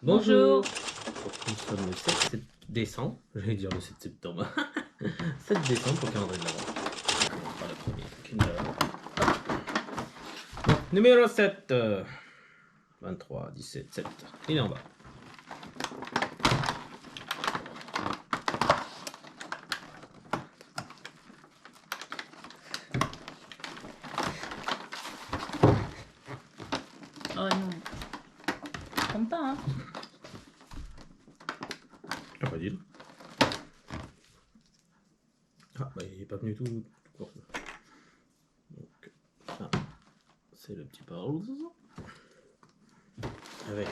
Bonjour. Bonjour. Nous sommes le 7 décembre, j'allais dire le 7 septembre. 7 décembre pour le calendrier de l'Avent. On fera le premier Kinder. Numéro 7. 23, 17, 7. Il est en bas. Oh non. Comme pas, hein. Ah, pas dit. Ah, bah il est pas venu tout court. Donc, ah, c'est le petit Pearls. Avec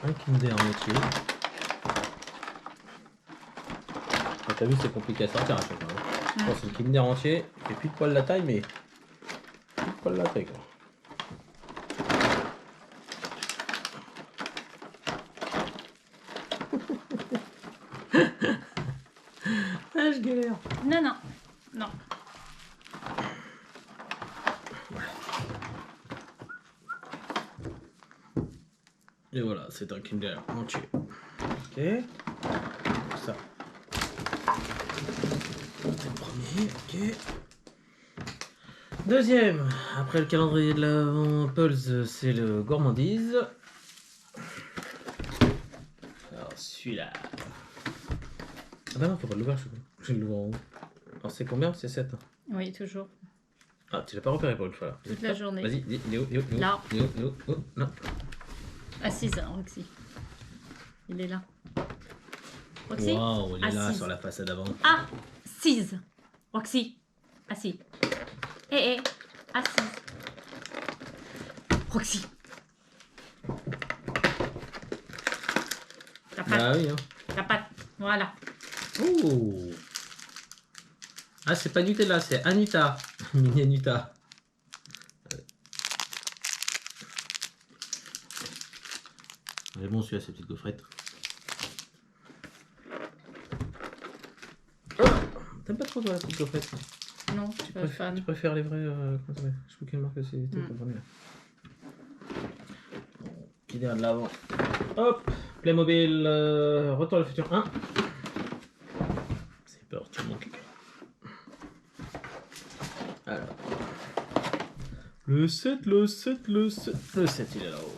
un Kinder entier. Ah, t'as vu, c'est compliqué à sortir à chaque fois. Hein. Je pense que le Kinder entier, il fait plus de poil la taille, mais plus de poil la taille quoi. Ah, je galère. Non, non. Non. Et voilà, c'est un Kinder entier. Ok. Donc ça. C'est le premier, ok. Deuxième, après le calendrier de l'Avent Pulse, c'est le gourmandise. Alors celui-là. Ah bah non, faut pas l'ouvrir, je vais l'ouvrir en haut. Alors c'est combien? C'est 7. Oui, toujours. Ah, tu l'as pas repéré pour une fois là. Toute la journée. Vas-y, dis, il est où, il est où, il est où, Là. il est où, il est où, oh, là. Assise, Roxy. Il est là. Roxy. Waouh, il est là Assise. sur la façade avant. Assise. Roxy. Assise. Eh, assise. Roxy. Ta patte. Bah oui, hein. Ta patte. Voilà. Oh. Ah, c'est pas Nutella, c'est Anita. Mini Anita. Elle est bon celui-là, ces petites gaufrettes. T'aimes pas trop toi la petite gaufrette? Non, je suis pas fan. Tu préfères les vrais. Comment ça s'appelle? Je sais plus quelle marque c'est. Kinder de l'avant. Hop, Playmobil, Retour à le futur 1. C'est peur, tu manques. Alors. Le 7, le 7, le 7. Le 7, il est là-haut.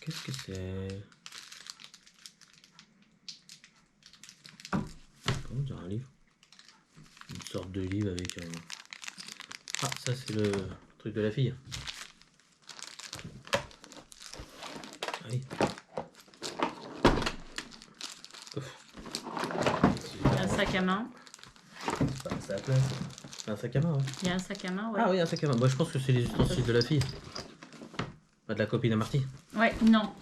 Qu'est-ce que c'est? Comment dire un livre? Une sorte de livre avec un... Ah, ça c'est le truc de la fille. Ah oui. Ouf. Il y a un sac à main. Bah, c'est la place. C'est un sac à main, ouais. Il y a un sac à main, ouais. Ah oui, un sac à main. Moi, je pense que c'est les ustensiles de la fille. Pas de la copine à Marty. Ouais, non.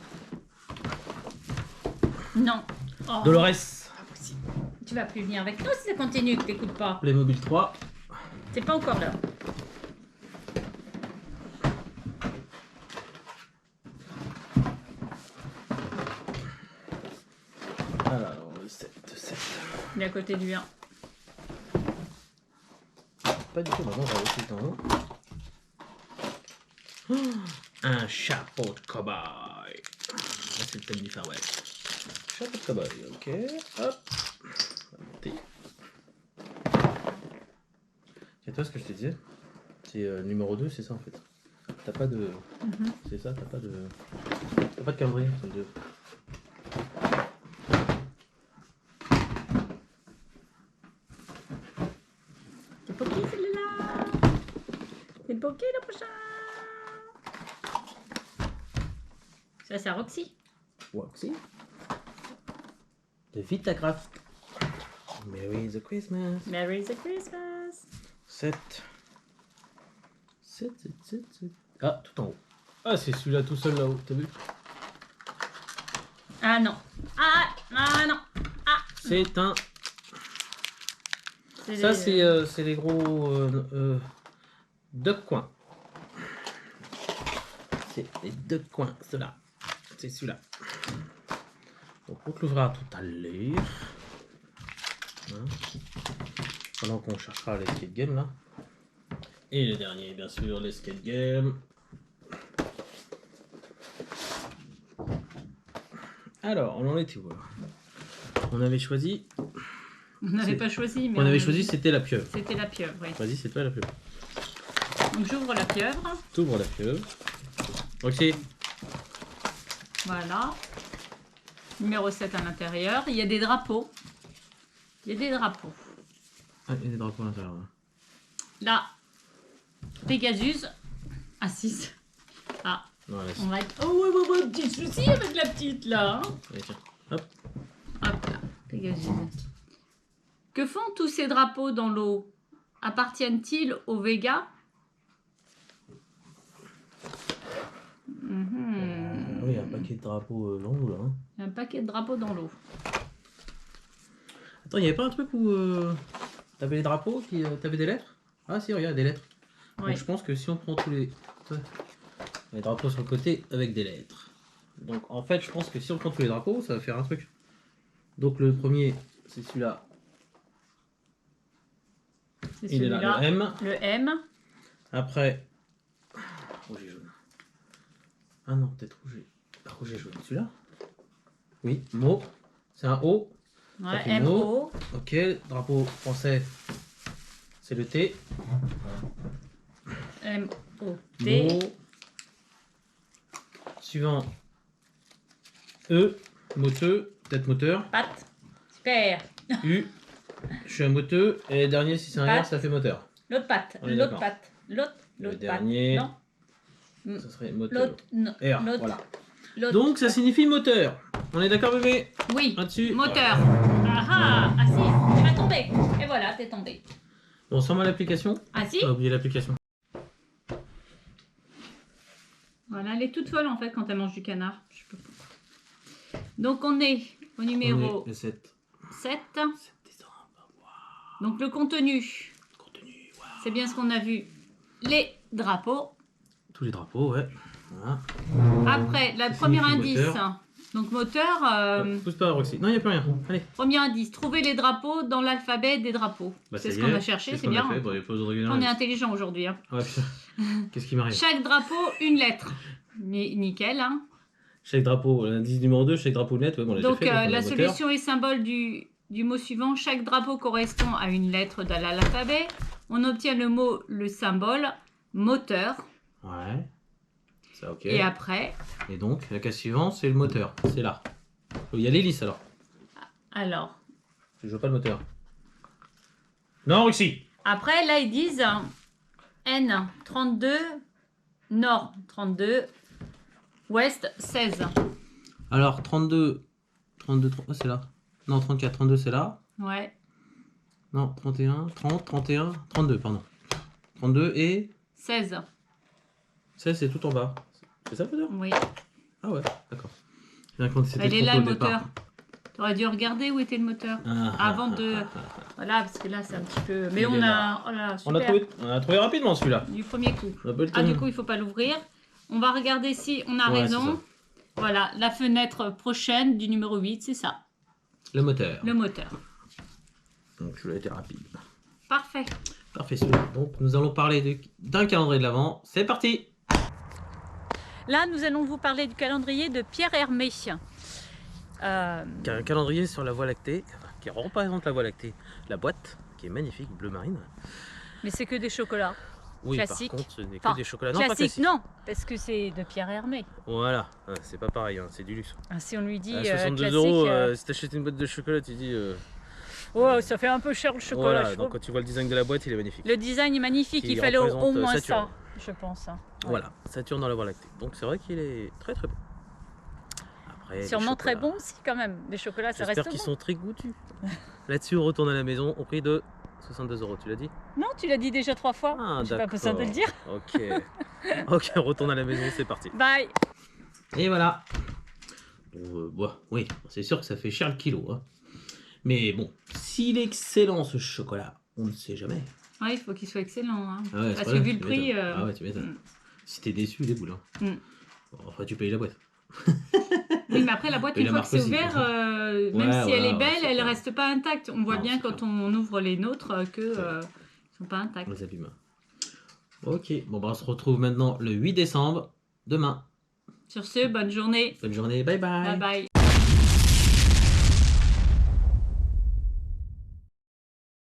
Non. Oh. Dolores. Tu vas plus venir avec nous si ça continue que t'écoutes pas. Playmobil 3. C'est pas encore là. Alors, le 7. Il est à côté du 1. Pas du tout, maintenant j'avais aussi le temps. Un chapeau de cow-boy. Là, c'est le thème du Far West. Chapeau de cow-boy, ok. Hop. On va monter. Et toi, ce que je te disais, c'est numéro 2, c'est ça en fait. T'as pas de. C'est ça, t'as pas de. T'as pas de calendrier, c'est le 2. C'est Pocky celui-là. C'est Pocky le prochain. Ça c'est Roxy. Waxy. De Vitagraph. Merry the Christmas. Merry the Christmas. 7. 7, 7, 7, 7. Ah, tout en haut. Ah, c'est celui-là tout seul là-haut, t'as vu? Ah non. Ah non. Ah. C'est un. Ça, c'est les gros deux coins. C'est les deux coins, ceux-là. C'est celui-là. Donc, on te l'ouvrira tout à l'heure. Hein. Pendant qu'on cherchera les skate games là. Et le dernier, bien sûr, les skate games. Alors, on en était où alors? On avait choisi. On n'avait pas choisi, mais On avait choisi, c'était la pieuvre. C'était la pieuvre, oui. Vas-y, c'est toi la pieuvre. Donc j'ouvre la pieuvre. T'ouvres la pieuvre. Roxy. Voilà. Numéro 7 à l'intérieur. Il y a des drapeaux. Il y a des drapeaux. Ah, il y a des drapeaux à l'intérieur. Là, Pegasus à 6. Ah, Non, là, on va être... Oh, ouais, petit souci avec la petite, là. Hein. allez, tiens. Hop. Hop là, Pegasus. Que font tous ces drapeaux dans l'eau? Appartiennent-ils au Vega? Oui, il y a un paquet de drapeaux dans l'eau là. Hein. Il y a un paquet de drapeaux dans l'eau. Attends, il n'y avait pas un truc où t'avais les drapeaux, t'avais des lettres? Ah si, regarde, des lettres. Oui. Donc je pense que si on prend tous les drapeaux sur le côté avec des lettres. Donc en fait, je pense que si on prend tous les drapeaux, ça va faire un truc. Donc le premier, c'est celui-là. C'est Il est là, celui-là. le M. Le M. Après, rouge et jaune. Ah non, peut-être rouge et jaune. Celui-là? Oui, mot. C'est un O. Ouais, fait M-O. Ok, drapeau français, c'est le T. M-O-T. Mot. Suivant. E. Moteux. Peut-être moteur. Patte. Super. U. Je suis un moteux. Et le dernier, si c'est un R, Patte. ça fait moteur. L'autre patte. On est L'autre d'accord. patte. L'autre Le patte. dernier. Non. Ça serait moteur. L'autre. Non. R, L'autre. voilà. L'autre. Donc ça signifie moteur. On est d'accord, bébé? Oui. Là-dessus. Moteur. Ah ah. Ah si. Tu vas tomber. Et voilà, t'es tombé. Bon, sans mal l'application. Ah si. On a oublié l'application. Voilà, elle est toute folle en fait quand elle mange du canard. Je sais pas pourquoi. Donc on est au numéro 7. 7. Donc le contenu. Contenu, wow. C'est bien ce qu'on a vu. Les drapeaux. Tous les drapeaux, ouais. Voilà. Après, le Ça premier signifie indice. moteur. Donc moteur. Pousse pas, Roxy. Non, il n'y a plus rien. Allez. Premier indice. Trouver les drapeaux dans l'alphabet des drapeaux. Bah, C'est ça ce y qu'on est. a cherché, c'est qu'on a bien. fait. Bon, il y a pas besoin de regarder. On est intelligent aujourd'hui. Hein. Ouais, putain. Qu'est-ce qui m'arrive? Chaque drapeau, une lettre. Nickel. Hein. Chaque drapeau, l'indice numéro 2, chaque drapeau net. Ouais, bon, on l'a déjà Donc fait, donc on a la moteur. solution et symbole du mot suivant. Chaque drapeau correspond à une lettre de l'alphabet. On obtient le mot, le symbole, moteur. Ouais. Ça, ok. Et après, Et donc, la case suivante, c'est le moteur. C'est là. Il y a l'hélice alors. alors, Je joue pas le moteur. Non, Roxy. après là ils disent N 32, Nord 32, Ouest 16. Alors, 32. 32, oh, c'est là. Non, 34, 32, c'est là. Ouais, Non, 31, 30, 31, 32, pardon. 32 et 16. 16, c'est tout en bas. C'est ça le moteur? Oui. Ah ouais, d'accord. J'ai bien compté, c'était Elle est trop là tôt le au départ. moteur. Tu aurais dû regarder où était le moteur avant de. Voilà, parce que là c'est un petit peu. Mais Il on est a. là. Oh là, On a super. trouvé rapidement celui-là. Du premier coup. On a pas eu le Ah, temps. du coup, il faut pas l'ouvrir. On va regarder si on a Ouais, raison. c'est ça. Voilà, la fenêtre prochaine du numéro 8, c'est ça, Le moteur. le moteur. Donc celui-là était rapide. Parfait. Parfait celui-là. Donc nous allons parler d'un calendrier de l'Avent. C'est parti. Là, nous allons vous parler du calendrier de Pierre Hermé. Un calendrier sur la Voie lactée qui représente la Voie lactée. La boîte qui est magnifique, bleu marine. Mais c'est que des chocolats. Oui, Classique. par contre, ce n'est Enfin, que des chocolats. Non, pas classique, classique. non, parce que c'est de Pierre Hermé. Voilà, c'est pas pareil, hein, c'est du luxe. Ah, si on lui dit À 62 classique, euros, si t'achètes une boîte de chocolat, tu dis. oh, ça fait un peu cher le chocolat. Voilà, je donc trouve. quand tu vois le design de la boîte, il est magnifique. Le design est magnifique, Qui il fallait au représente, moins Saturne. ça, je pense. hein. Ouais. Voilà, Saturne dans la Voie lactée. Donc c'est vrai qu'il est très très beau. Après, les Sûrement très chocolats, bon aussi quand même. Les chocolats, ça J'espère reste qu'ils bon. sont très goûtus. Là-dessus, on retourne à la maison au prix de 62 euros, tu l'as dit? Non, tu l'as dit déjà 3 fois. Ah, J'ai pas besoin de le dire. Ok. Ok, on retourne à la maison, c'est parti. Bye. Et voilà. Bon, oui, c'est sûr que ça fait cher le kilo. Hein. Mais bon, s'il est excellent ce chocolat, on ne sait jamais. Ouais, il faut qu'il soit excellent. Hein. Ah ouais, Parce c'est que vrai, vu le tu prix. m'étonnes. Ah ouais, tu m'étonnes. Si t'es déçu, les boules. Hein. Mm. Bon, enfin, tu payes la boîte. Oui, mais après, la boîte, Et une la fois que marque c'est aussi, ouvert, ouais, même si elle voilà, est belle, c'est elle clair. reste pas intacte. On voit Non, bien c'est quand clair. on ouvre les nôtres que Ouais. ils sont pas intacts. On les abîme. Ok, bon bah on se retrouve maintenant le 8 décembre, demain. Sur ce, bonne journée. Bonne journée, bye Bye bye. bye.